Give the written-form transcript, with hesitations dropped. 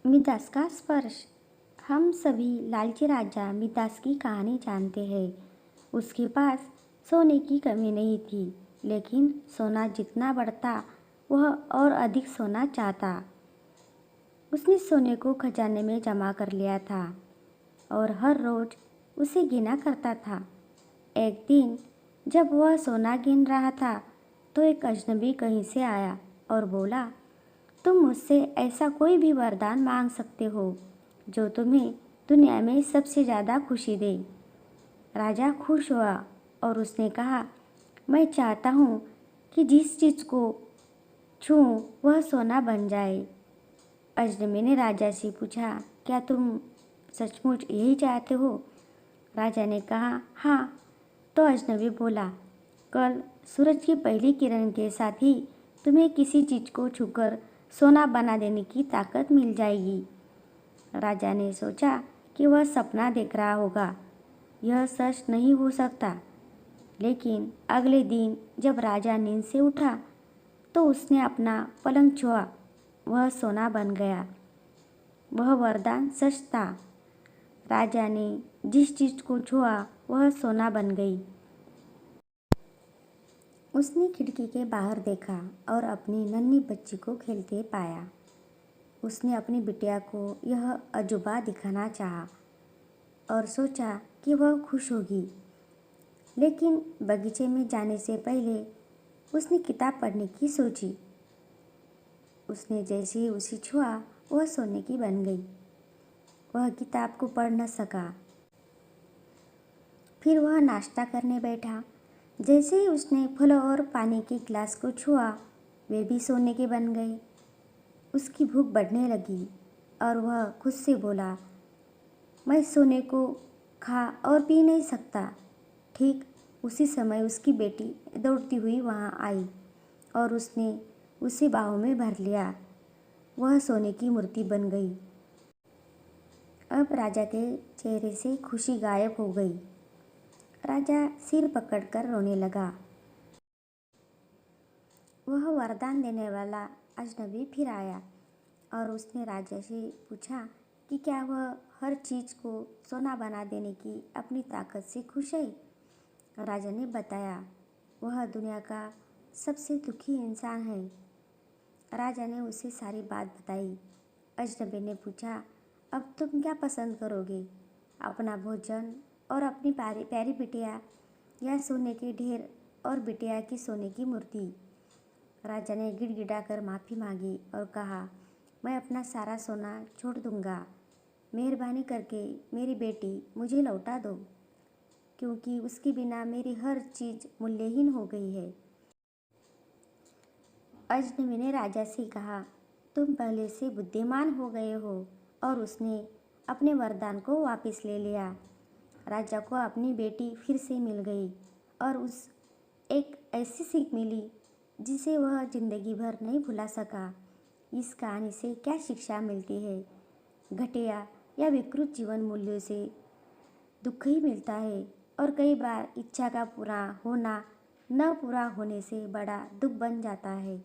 Midas का स्पर्श। हम सभी लालची राजा मिडास की कहानी जानते हैं। उसके पास सोने की कमी नहीं थी, लेकिन सोना जितना बढ़ता वह और अधिक सोना चाहता। उसने सोने को खजाने में जमा कर लिया था और हर रोज उसे गिना करता था। एक दिन जब वह सोना गिन रहा था तो एक अजनबी कहीं से आया और बोला, तुम मुझसे ऐसा कोई भी वरदान मांग सकते हो जो तुम्हें दुनिया में सबसे ज़्यादा खुशी दे। राजा खुश हुआ और उसने कहा, मैं चाहता हूँ कि जिस चीज़ को छूऊं वह सोना बन जाए। अजनबी ने राजा से पूछा, क्या तुम सचमुच यही चाहते हो? राजा ने कहा, हाँ। तो अजनबी बोला, कल सूरज की पहली किरण के साथ ही तुम्हें किसी चीज़ को छूकर सोना बना देने की ताकत मिल जाएगी। राजा ने सोचा कि वह सपना देख रहा होगा, यह सच नहीं हो सकता। लेकिन अगले दिन जब राजा नींद से उठा तो उसने अपना पलंग छुआ, वह सोना बन गया। वह वरदान सच था। राजा ने जिस चीज़ को छुआ वह सोना बन गई। उसने खिड़की के बाहर देखा और अपनी नन्ही बच्ची को खेलते पाया। उसने अपनी बिटिया को यह अजूबा दिखाना चाहा और सोचा कि वह खुश होगी। लेकिन बगीचे में जाने से पहले उसने किताब पढ़ने की सोची। उसने जैसे ही उसे छुआ वह सोने की बन गई। वह किताब को पढ़ न सका। फिर वह नाश्ता करने बैठा। जैसे ही उसने फल और पानी के गिलास को छुआ वे भी सोने के बन गए। उसकी भूख बढ़ने लगी और वह खुद से बोला, मैं सोने को खा और पी नहीं सकता। ठीक उसी समय उसकी बेटी दौड़ती हुई वहाँ आई और उसने उसे बाहों में भर लिया। वह सोने की मूर्ति बन गई। अब राजा के चेहरे से खुशी गायब हो गई। राजा सिर पकड़कर रोने लगा। वह वरदान देने वाला अजनबी फिर आया और उसने राजा से पूछा कि क्या वह हर चीज़ को सोना बना देने की अपनी ताकत से खुश है। राजा ने बताया, वह दुनिया का सबसे दुखी इंसान है। राजा ने उसे सारी बात बताई। अजनबी ने पूछा, अब तुम क्या पसंद करोगे, अपना भोजन और अपनी प्यारी प्यारी बिटिया या सोने के ढेर और बिटिया की सोने की मूर्ति? राजा ने गिड़गिड़ाकर माफ़ी मांगी और कहा, मैं अपना सारा सोना छोड़ दूंगा। मेहरबानी करके मेरी बेटी मुझे लौटा दो, क्योंकि उसके बिना मेरी हर चीज़ मूल्यहीन हो गई है। अजनबी ने राजा से कहा, तुम पहले से बुद्धिमान हो गए हो। और उसने अपने वरदान को वापस ले लिया। राजा को अपनी बेटी फिर से मिल गई और उस एक ऐसी सीख मिली जिसे वह जिंदगी भर नहीं भुला सका। इस कहानी से क्या शिक्षा मिलती है? घटिया या विकृत जीवन मूल्यों से दुख ही मिलता है और कई बार इच्छा का पूरा होना न पूरा होने से बड़ा दुख बन जाता है।